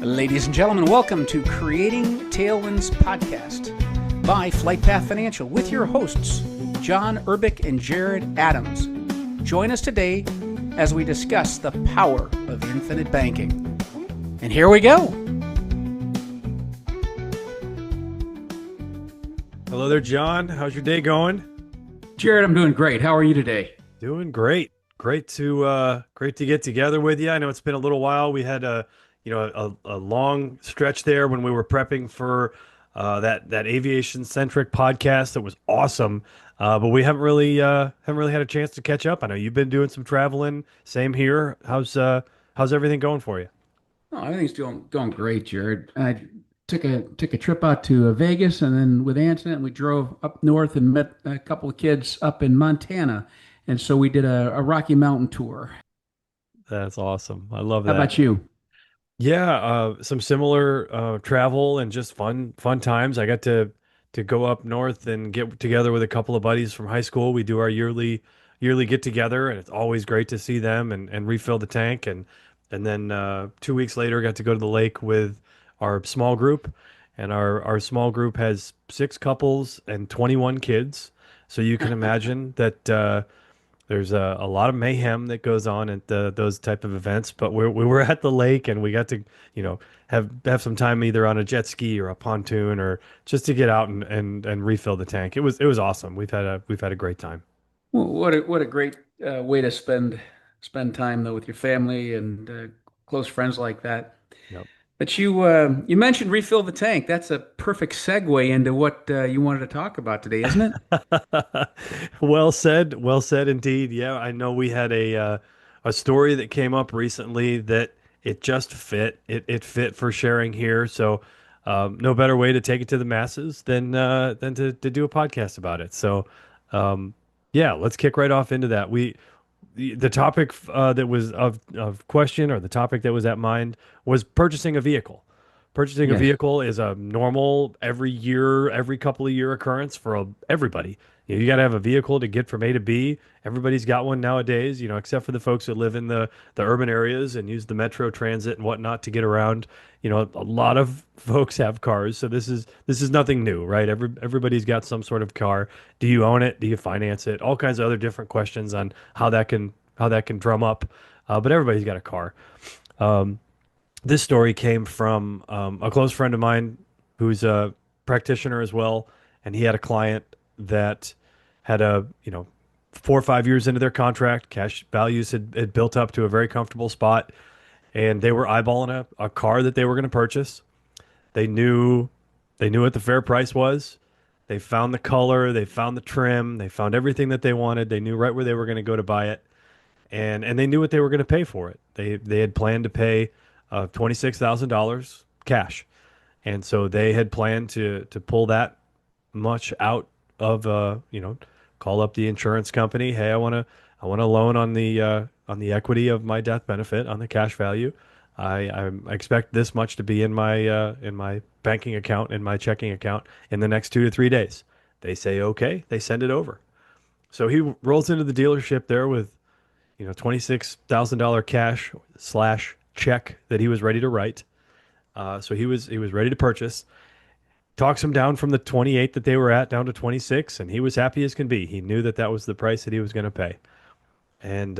Ladies and gentlemen, welcome to Creating Tailwinds Podcast by FlightPath Financial with your hosts, John Urbick and Jared Adams. Join us today as we discuss the power of infinite banking. And here we go. Hello there, John. How's your day going? Jared, I'm doing great. How are you today? Doing great. Great to get together with you. I know it's been a little while. We had a long stretch there when we were prepping for that aviation centric podcast that was awesome. But we haven't really had a chance to catch up. I know you've been doing some traveling. Same here. How's everything going for you? Oh, everything's going great, Jared. I took a trip out to Vegas, and then with Antoinette, we drove up north and met a couple of kids up in Montana, and so we did a Rocky Mountain tour. That's awesome. I love How that. about you? Yeah, some similar travel and just fun times. I got to go up north and get together with a couple of buddies from high school. We do our yearly get together, and it's always great to see them and refill the tank. And then 2 weeks later, got to go to the lake with our small group, and our small group has 6 couples and 21 kids. So you can imagine that there's a lot of mayhem that goes on at those type of events. But we were at the lake, and we got to have some time either on a jet ski or a pontoon or just to get out and refill the tank. It was awesome. We've had a great time. Well, what a great way to spend time though with your family and close friends like that. Yep. But you mentioned refill the tank. That's a perfect segue into what you wanted to talk about today, isn't it? Well said indeed. Yeah, I know we had a story that came up recently that it just fit. It fit for sharing here. So no better way to take it to the masses than to do a podcast about it. So yeah, let's kick right off into that. The topic that was of question, or the topic that was at mind, was purchasing a vehicle. Purchasing a Yes. vehicle is a normal every couple of year occurrence for everybody. You got to have a vehicle to get from A to B. Everybody's got one nowadays, except for the folks that live in the urban areas and use the metro transit and whatnot to get around. A lot of folks have cars, so this is nothing new, right? Everybody's got some sort of car. Do you own it? Do you finance it? All kinds of other different questions on how that can drum up. But everybody's got a car. This story came from a close friend of mine who's a practitioner as well, and he had a client that had 4 or 5 years into their contract, cash values had built up to a very comfortable spot, and they were eyeballing a car that they were going to purchase. They knew what the fair price was. They found the color, they found the trim, they found everything that they wanted. They knew right where they were going to go to buy it, and they knew what they were going to pay for it. They had planned to pay $26,000 cash, and so they had planned to pull that much out of call up the insurance company. Hey, I want a loan on the equity of my death benefit on the cash value. I expect this much to be in my banking account, in my checking account, in the next 2 to 3 days. They say okay. They send it over. So he rolls into the dealership there with $26,000 cash / check that he was ready to write. So he was ready to purchase. Talks him down from the 28 that they were at down to 26, and he was happy as can be. He knew that was the price that he was going to pay. And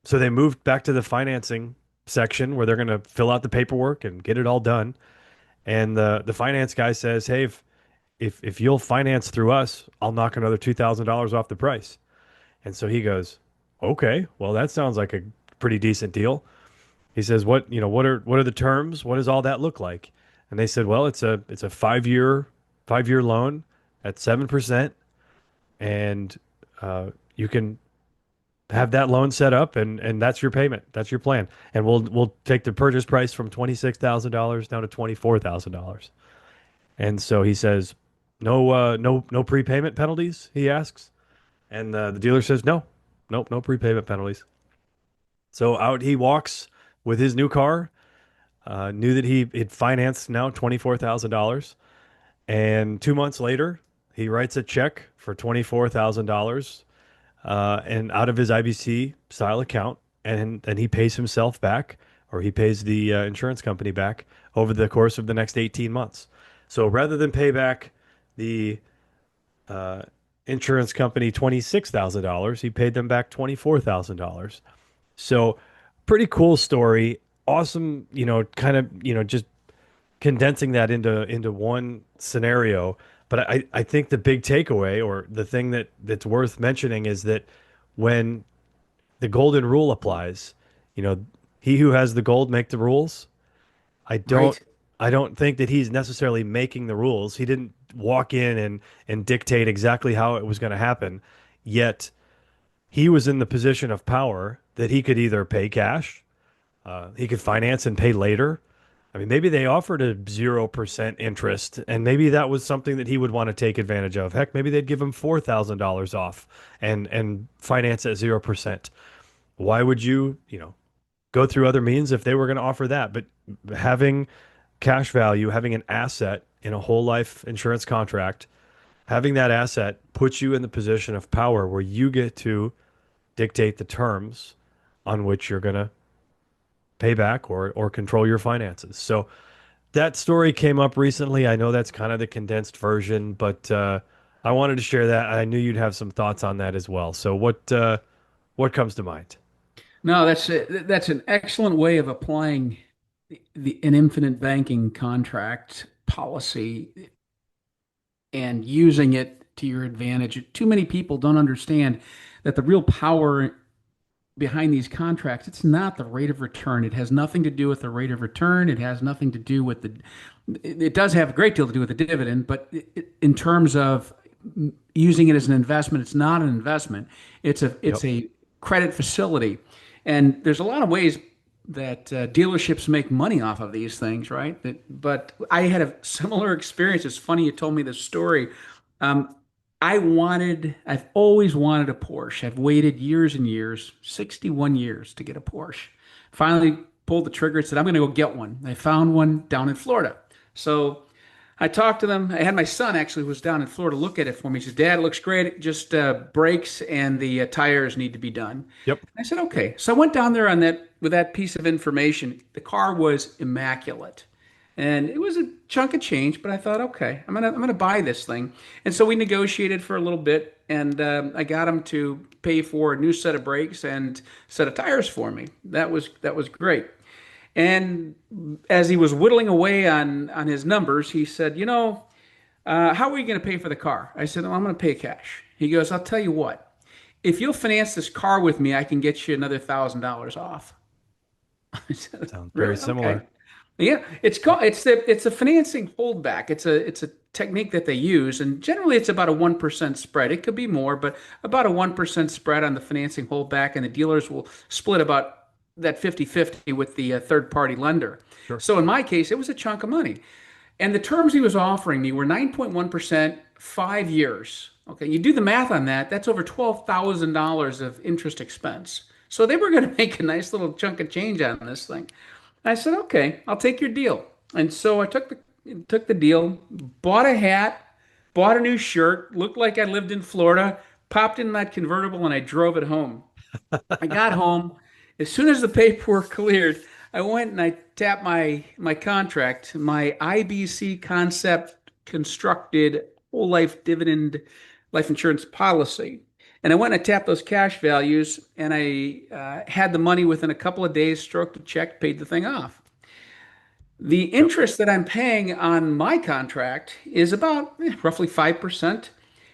so they moved back to the financing section where they're going to fill out the paperwork and get it all done. And the finance guy says, "Hey, if you'll finance through us, I'll knock another $2,000 off the price." And so he goes, "Okay, well that sounds like a pretty decent deal." He says, "What are the terms? What does all that look like?" And they said, "Well, it's a 5-year loan at 7%, and you can have that loan set up, and that's your payment. That's your plan. And we'll take the purchase price from $26,000 down to $24,000." And so he says, "No prepayment penalties?" he asks, and the dealer says, "No prepayment penalties." So out he walks with his new car. Knew that he had financed now $24,000, and 2 months later, he writes a check for $24,000 and out of his IBC style account, and he pays himself back or he pays the insurance company back over the course of the next 18 months. So rather than pay back the uh, insurance company $26,000, he paid them back $24,000. So pretty cool story. Awesome, kind of, just condensing that into one scenario. But I think the big takeaway, or the thing that's worth mentioning, is that when the golden rule applies, you know, he who has the gold make the rules. I don't Right. I don't think that he's necessarily making the rules. He didn't walk in and dictate exactly how it was going to happen. Yet he was in the position of power that he could either pay cash, he could finance and pay later. I mean, maybe they offered a 0% interest, and maybe that was something that he would want to take advantage of. Heck, maybe they'd give him $4,000 off and finance at 0%. Why would you, go through other means if they were going to offer that? But having cash value, having an asset in a whole life insurance contract, having that asset puts you in the position of power where you get to dictate the terms on which you're going to pay back or control your finances. So that story came up recently. I know that's kind of the condensed version, but I wanted to share that. I knew you'd have some thoughts on that as well. So what comes to mind? No, that's an excellent way of applying an infinite banking contract policy and using it to your advantage. Too many people don't understand that the real power behind these contracts, it's not the rate of return. It has nothing to do with the rate of return. It has nothing to do with it does have a great deal to do with the dividend, but in terms of using it as an investment, it's not an investment. It's Yep. a credit facility. And there's a lot of ways that dealerships make money off of these things, right? But I had a similar experience. It's funny you told me this story. Um, I've always wanted a Porsche. I've waited years and years, 61 years to get a Porsche. Finally pulled the trigger and said, I'm going to go get one. I found one down in Florida. So I talked to them. I had my son actually who was down in Florida look at it for me. He says, Dad, it looks great. Just brakes and the tires need to be done. Yep. I said, okay. So I went down there on that with that piece of information. The car was immaculate. And it was a chunk of change, but I thought, okay, I'm gonna buy this thing. And so we negotiated for a little bit, and I got him to pay for a new set of brakes and set of tires for me. That was great. And as he was whittling away on his numbers, he said, how are you going to pay for the car? I said, I'm going to pay cash. He goes, I'll tell you what. If you'll finance this car with me, I can get you another $1,000 off. I said, Sounds very really? Okay. similar. Yeah, it's a financing holdback. It's a technique that they use, and generally it's about a 1% spread. It could be more, but about a 1% spread on the financing holdback, and the dealers will split about that 50-50 with the third party lender. Sure. So in my case, it was a chunk of money. And the terms he was offering me were 9.1%, 5 years. Okay, you do the math on that, that's over $12,000 of interest expense. So they were going to make a nice little chunk of change on this thing. I said, okay, I'll take your deal. And so I took the deal, bought a hat, bought a new shirt, looked like I lived in Florida, popped in that convertible, and I drove it home. I got home. As soon as the paperwork cleared, I went and I tapped my contract, my IBC concept constructed whole life dividend life insurance policy. And I went and I tapped those cash values and I had the money within a couple of days, stroked a check, paid the thing off. The Yep. interest that I'm paying on my contract is about roughly 5%.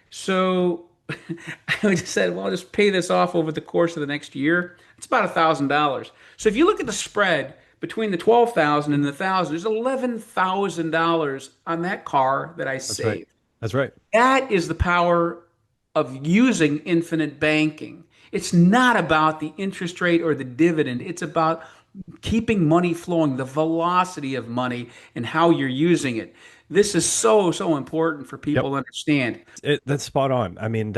So I just said, well, I'll just pay this off over the course of the next year. It's about $1,000. So if you look at the spread between the 12,000 and the 1,000, there's $11,000 on that car that I That's right. saved. That's right. That is the power of using infinite banking. It's not about the interest rate or the dividend. It's about keeping money flowing, the velocity of money and how you're using it. This is so, so important for Yep. people to understand. That's spot on. I mean,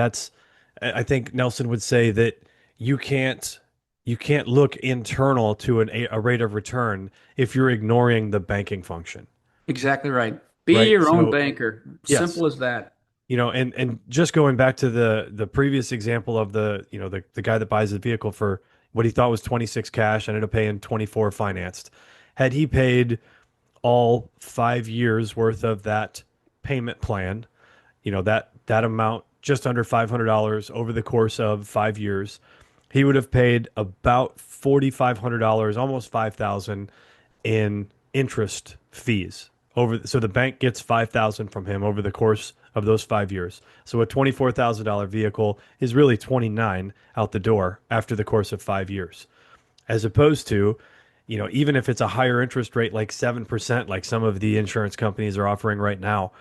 I think Nelson would say that you can't you can't look internal to a rate of return if you're ignoring the banking function, Exactly right. Be right? your own So, banker. yes, Simple as that. and just going back to the previous example of the guy that buys the vehicle for, what he thought was 26 cash, ended up paying 24 financed. Had he paid all 5 years worth of that payment plan, that amount, just under $500 over the course of 5 years, he would have paid about $4,500, almost 5,000 in interest fees over. So the bank gets 5,000 from him over the course of those 5 years. So a $24,000 vehicle is really 29 out the door after the course of 5 years, as opposed to, even if it's a higher interest rate like 7%, like some of the insurance companies are offering right now.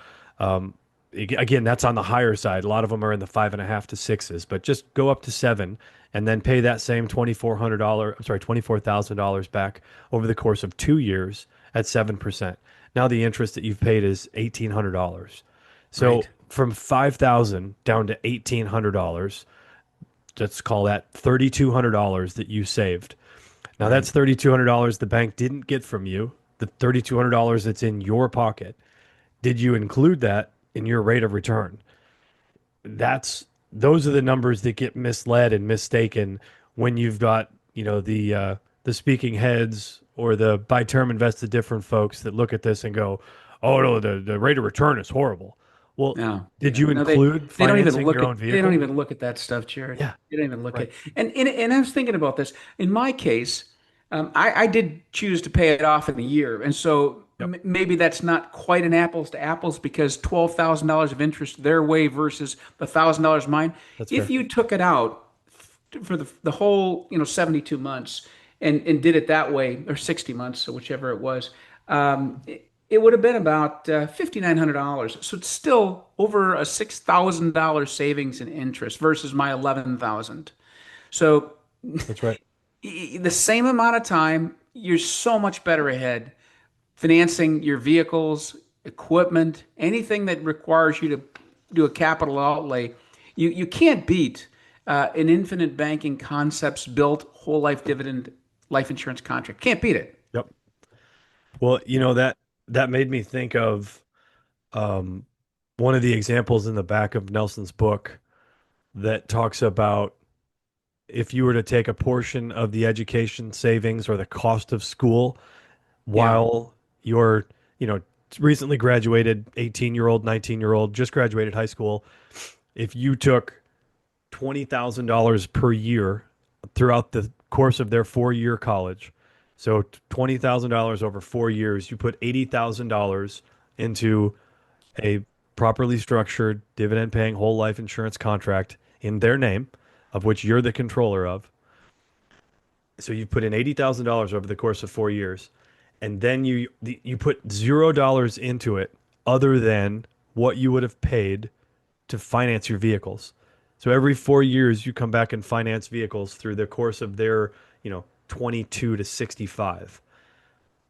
Again, that's on the higher side. A lot of them are in the 5.5 to 6s, but just go up to 7 and then pay that same $24,000 back over the course of 2 years at 7%. Now the interest that you've paid is $1,800. So Right. from 5,000 down to $1,800, let's call that $3,200 that you saved. Now Right. that's $3,200 the bank didn't get from you, the $3,200 that's in your pocket. Did you include that in your rate of return? Those are the numbers that get misled and mistaken when you've got, the speaking heads or the by term invested different folks that look at this and go, "Oh no, the rate of return is horrible." Well, No, did yeah. you No, include they don't even financing look your at own they don't vehicle? even look at that stuff, Jared. Yeah, They don't even look at. right. And I was thinking about this. In my case, I did choose to pay it off in a year, and so Yep, maybe that's not quite an apples to apples because $12,000 of interest their way versus $1,000 mine. that's If fair. you took it out for the whole 72 months and did it that way, or 60 months, so whichever it was, it would have been about $5,900. So it's still over a $6,000 savings in interest versus my 11,000. So That's right. the same amount of time, you're so much better ahead financing your vehicles, equipment, anything that requires you to do a capital outlay. You can't beat an infinite banking concepts built whole life dividend life insurance contract. Can't beat it. Yep. Well, that made me think of um, one of the examples in the back of Nelson's book that talks about if you were to take a portion of the education savings or the cost of school Yeah. while you're, recently graduated 18-year-old, 19-year-old, just graduated high school, if you took $20,000 per year throughout the course of their 4 year college, so $20,000 over 4 years, you put $80,000 into a properly structured dividend paying whole life insurance contract in their name, of which you're the controller of. So you put in $80,000 over the course of 4 years, and then you put $0 into it other than what you would have paid to finance your vehicles. So every 4 years you come back and finance vehicles through the course of their, 22 to 65.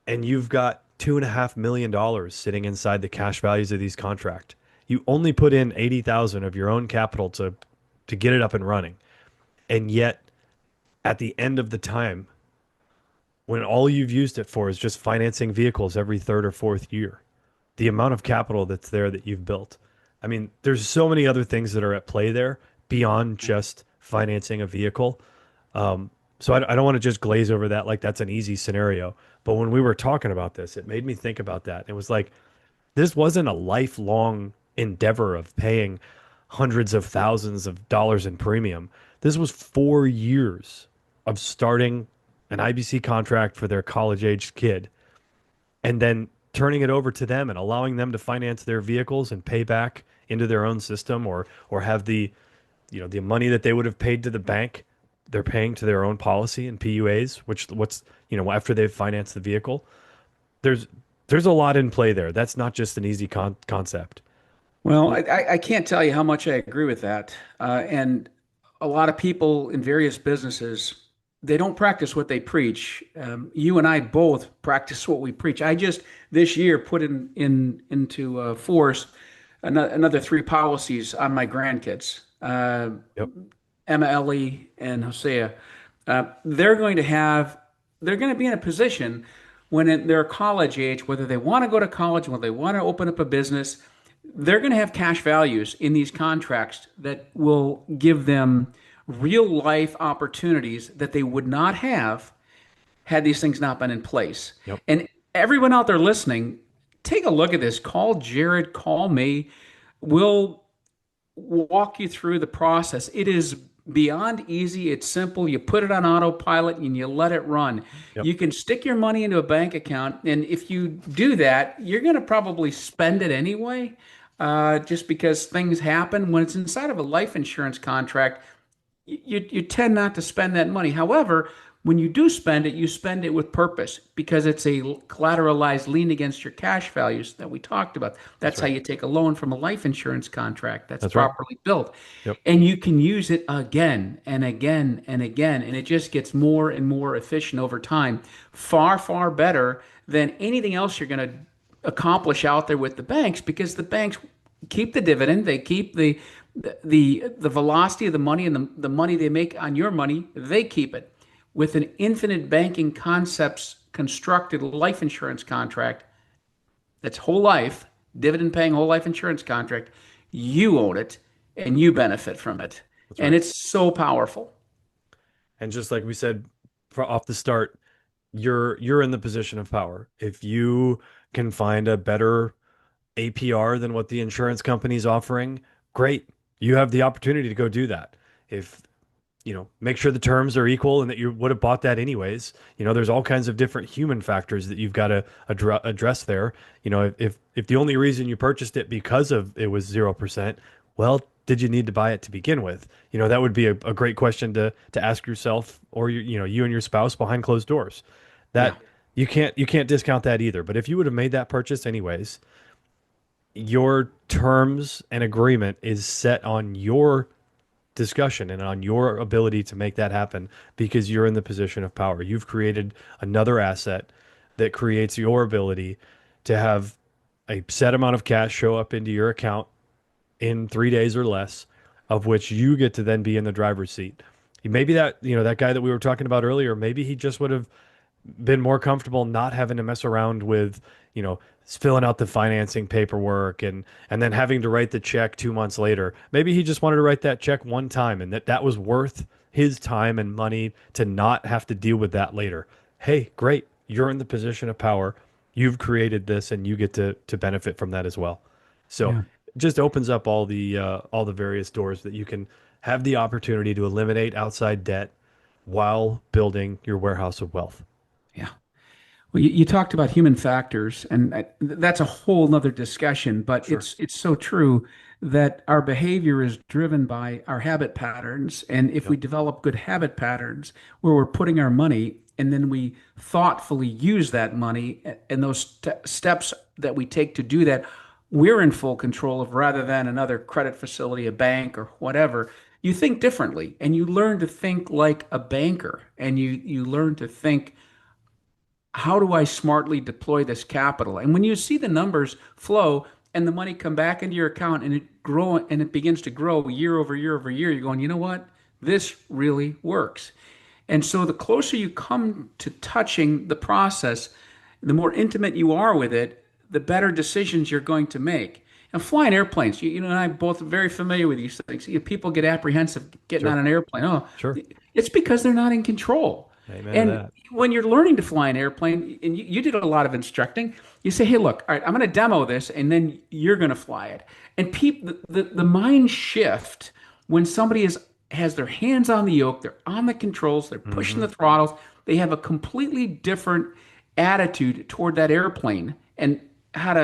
And you've got $2.5 million sitting inside the cash values of these contract. You only put in 80,000 of your own capital to get it up and running. And yet at the end of the time, when all you've used it for is just financing vehicles every third or fourth year, the amount of capital that's there that you've built. I mean, there's so many other things that are at play there beyond just financing a vehicle. So I don't want to just glaze over that like that's an easy scenario. But when we were talking about this, it made me think about that. It was like, this wasn't a lifelong endeavor of paying hundreds of thousands of dollars in premium. This was 4 years of starting an IBC contract for their college aged kid and then turning it over to them and allowing them to finance their vehicles and pay back into their own system, or have the money that they would have paid to the bank, they're paying to their own policy and PUAs, which after they've financed the vehicle. There's there's a lot in play there. That's not just an easy concept. Well, I can't tell you how much I agree with that. And a lot of people in various businesses, they don't practice what they preach. You and I both practice what we preach. I just this year put into force another three policies on my grandkids, Yep. Emma, Ellie, and Hosea. They're going to have they're going to be in a position when they're college age, whether they want to go to college, whether they want to open up a business, they're going to have cash values in these contracts that will give them real life opportunities that they would not have had these things not been in place. Yep. And everyone out there listening, take a look at this. Call Jared, call me. We'll walk you through the process. It is beyond easy. It's simple. You put it on autopilot and you let it run. Yep. You can stick your money into a bank account, and if you do that, you're going to probably spend it anyway, just because things happen. When it's inside of a life insurance contract, you tend not to spend that money. However, when you do spend it, you spend it with purpose because it's a collateralized lien against your cash values that we talked about. That's That's how right. you take a loan from a life insurance contract that's That's right. properly built. Yep. And you can use it again and again and again. And it just gets more and more efficient over time. Far, far better than anything else you're going to accomplish out there with the banks, because the banks keep the dividend, they keep the velocity of the money, and the money they make on your money, they keep it. With an infinite banking concepts constructed life insurance contract that's whole life, dividend paying whole life insurance contract, you own it and you benefit from it. That's And right. it's so powerful. And just like we said off the start, you're in the position of power. If you can find a better APR than what the insurance company is offering, great. You have the opportunity to go do that. If make sure the terms are equal and that you would have bought that anyways. There's all kinds of different human factors that you've got to address there. If the only reason you purchased it because of it was 0%, well, did you need to buy it to begin with? That would be a great question to ask yourself, or you and your spouse behind closed doors. Yeah. That you can't discount that either. But if you would have made that purchase anyways, your terms and agreement is set on your discussion and on your ability to make that happen because you're in the position of power. You've created another asset that creates your ability to have a set amount of cash show up into your account in 3 days or less, of which you get to then be in the driver's seat. Maybe that guy that we were talking about earlier, maybe he just would have been more comfortable not having to mess around with, filling out the financing paperwork and then having to write the check 2 months later. Maybe he just wanted to write that check one time and that was worth his time and money to not have to deal with that later. Hey, great. You're in the position of power. You've created this and you get to benefit from that as well. So Yeah. it just opens up all the various doors that you can have the opportunity to eliminate outside debt while building your warehouse of wealth. Yeah. Well, you talked about human factors, and that's a whole nother discussion, but Sure. it's so true that our behavior is driven by our habit patterns. And if we Yep. develop good habit patterns where we're putting our money and then we thoughtfully use that money and those steps that we take to do that, we're in full control of, rather than another credit facility, a bank, or whatever. You think differently and you learn to think like a banker, and you learn to think, how do I smartly deploy this capital? And when you see the numbers flow and the money come back into your account and it begins to grow year over year over year, you're going, you know what? This really works. And so the closer you come to touching the process, the more intimate you are with it, the better decisions you're going to make. And flying airplanes, you and I both are very familiar with these things. People get apprehensive getting on Sure. an airplane. Oh, Sure. it's because they're not in control. Amen to And that. when you're learning to fly an airplane, and you did a lot of instructing, you say, hey, look, all right, I'm going to demo this, and then you're going to fly it. And the mind shift when somebody has their hands on the yoke, they're on the controls, they're pushing Hmm. the throttles, they have a completely different attitude toward that airplane and how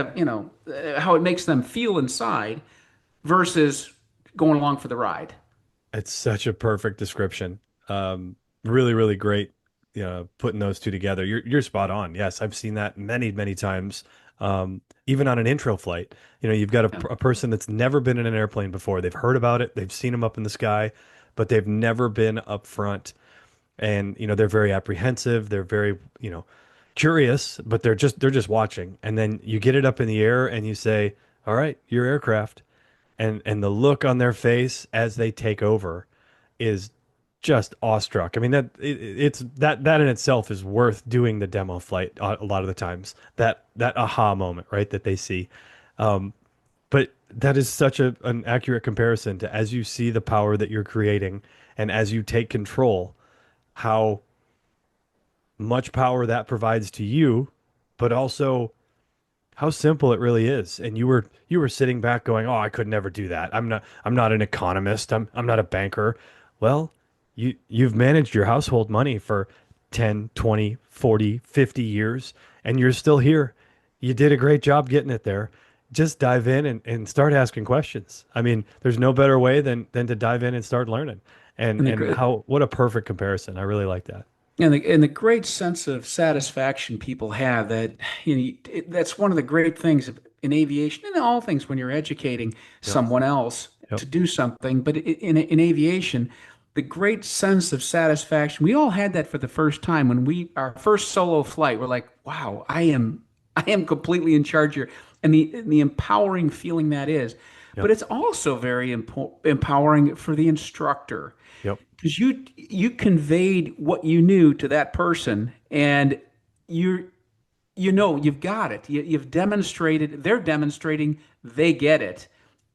it makes them feel inside versus going along for the ride. It's such a perfect description. Really, really great. Putting those two together. You're spot on. Yes, I've seen that many, many times. Even on an intro flight, you've got Yeah. a person that's never been in an airplane before. They've heard about it. They've seen them up in the sky, but they've never been up front. And they're very apprehensive. They're very curious, but they're just watching. And then you get it up in the air, and you say, "All right, your aircraft." And the look on their face as they take over is just awestruck. I mean it's that in itself is worth doing the demo flight a lot of the times. That aha moment, right, that they see. But that is such an accurate comparison to as you see the power that you're creating And as you take control, how much power that provides to you, but also how simple it really is. And you were sitting back going, "Oh, I could never do that. I'm not an economist. I'm not a banker." Well, you've managed your household money for 10, 20, 40, 50 years and you're still here. You did a great job getting it there. Just dive in and start asking questions. I mean, there's no better way than to dive in and start learning. And And the, how what a perfect comparison. I really like that. and the great sense of satisfaction people have that that's one of the great things in aviation and all things when you're educating Yep. someone else Yep. to do something. But in aviation, the great sense of satisfaction, we all had that for the first time when we our first solo flight. We're like, wow, I am completely in charge here, and the empowering feeling that is. But Yep. it's also very empowering for the instructor Yep. because you conveyed what you knew to that person, and you've got it. You've demonstrated. They're demonstrating they get it,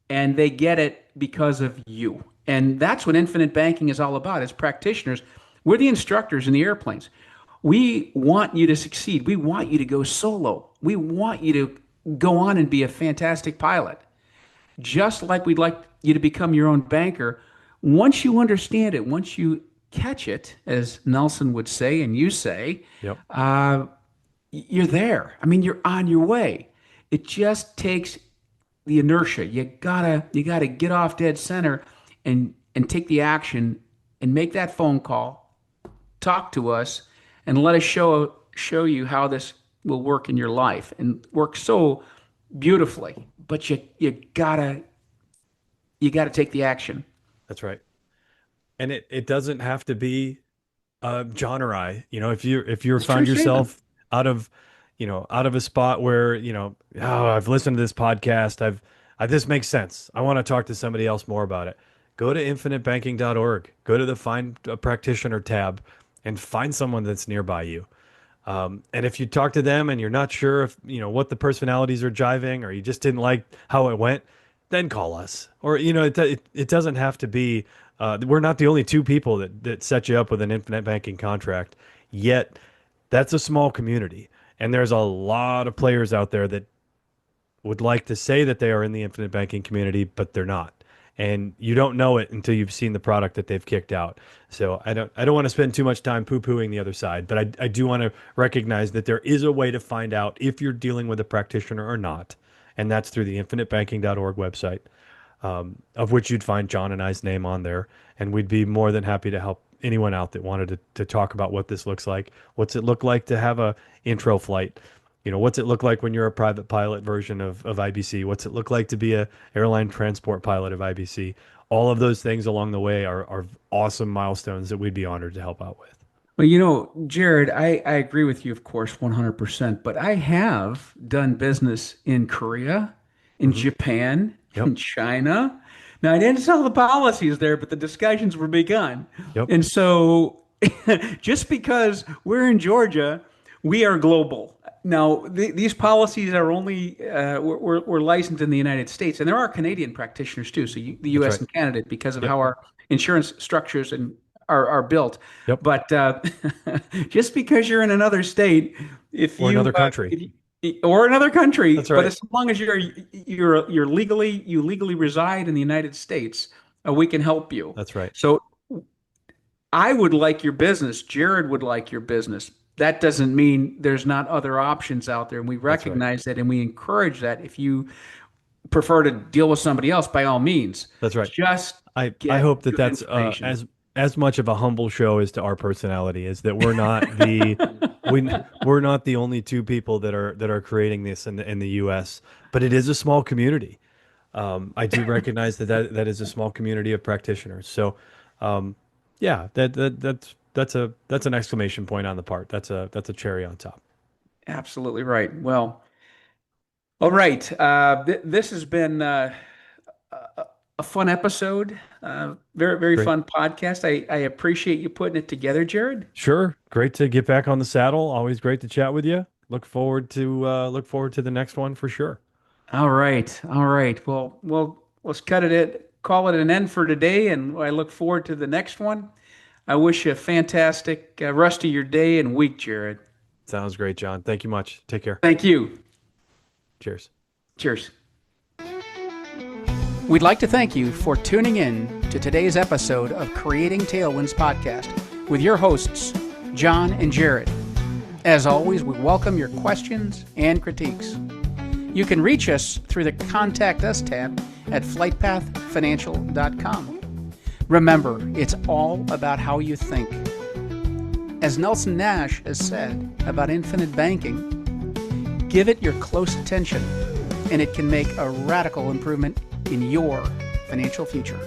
and they get it because of you. And that's what infinite banking is all about. As practitioners, we're the instructors in the airplanes. We want you to succeed. We want you to go solo. We want you to go on and be a fantastic pilot, just like we'd like you to become your own banker. Once you understand it, once you catch it, as Nelson would say, and you say, Yep. uh, you're there. I mean, you're on your way. It just takes the inertia. You gotta get off dead center and take the action and make that phone call, talk to us, and let us show you how this will work in your life and work so beautifully. But you gotta take the action. That's right. And it doesn't have to be John or I. If you It's a true find statement. yourself out of a spot where, oh, I've listened to this podcast. This makes sense. I want to talk to somebody else more about it. Go to infinitebanking.org. Go to the Find a Practitioner tab and find someone that's nearby you. And if you talk to them and you're not sure if, what the personalities are jiving or you just didn't like how it went, then call us. Or, it doesn't have to be, we're not the only two people that set you up with an infinite banking contract. Yet that's a small community. And there's a lot of players out there that would like to say that they are in the infinite banking community, but they're not. And you don't know it until you've seen the product that they've kicked out. So I don't want to spend too much time poo-pooing the other side, but I do want to recognize that there is a way to find out if you're dealing with a practitioner or not. And that's through the infinitebanking.org website, of which you'd find John and I's name on there. And we'd be more than happy to help anyone out that wanted to talk about what this looks like. What's it look like to have a intro flight? What's it look like when you're a private pilot version of IBC? What's it look like to be a airline transport pilot of IBC? All of those things along the way are awesome milestones that we'd be honored to help out with. Well, Jared, I agree with you, of course, 100%, but I have done business in Korea, in Hmm. Japan, Yep. in China. Now, I didn't sell the policies there, but the discussions were begun. Yep. And so, just because we're in Georgia, we are global. Now, these policies are only, we're licensed in the United States, and there are Canadian practitioners too, so the That's US right. and Canada, because of Yep. how our insurance structures are built. Yep. But just because you're in another state, if Or you, another country. or another country, That's but right. as long as you legally reside in the United States, we can help you. That's right. So I would like your business. Jared would like your business. That doesn't mean there's not other options out there, and we That's right. recognize that and we encourage that. If you prefer to deal with somebody else, by all means, That's right. just I get hope that good that's information. as much of a humble show as to our personality is that we we're not the only two people that are creating this in the U.S., but it is a small community. I do recognize that is a small community of practitioners. So, um, yeah, that's an exclamation point on the part. That's a cherry on top. Absolutely right. Well, all right. This has been a fun episode. Very, very Great. fun podcast. I appreciate you putting it together, Jared. Sure. Great to get back on the saddle. Always great to chat with you. Look forward to the next one for sure. All right. All right. Well, let's cut it. call it an end for today, and I look forward to the next one. I wish you a fantastic rest of your day and week, Jared. Sounds great, John. Thank you much. Take care. Thank you. Cheers. Cheers. We'd like to thank you for tuning in to today's episode of Creating Tailwinds podcast with your hosts, John and Jared. As always, we welcome your questions and critiques. You can reach us through the Contact Us tab at flightpathfinancial.com. Remember, it's all about how you think. As Nelson Nash has said about infinite banking, give it your close attention, and it can make a radical improvement in your financial future.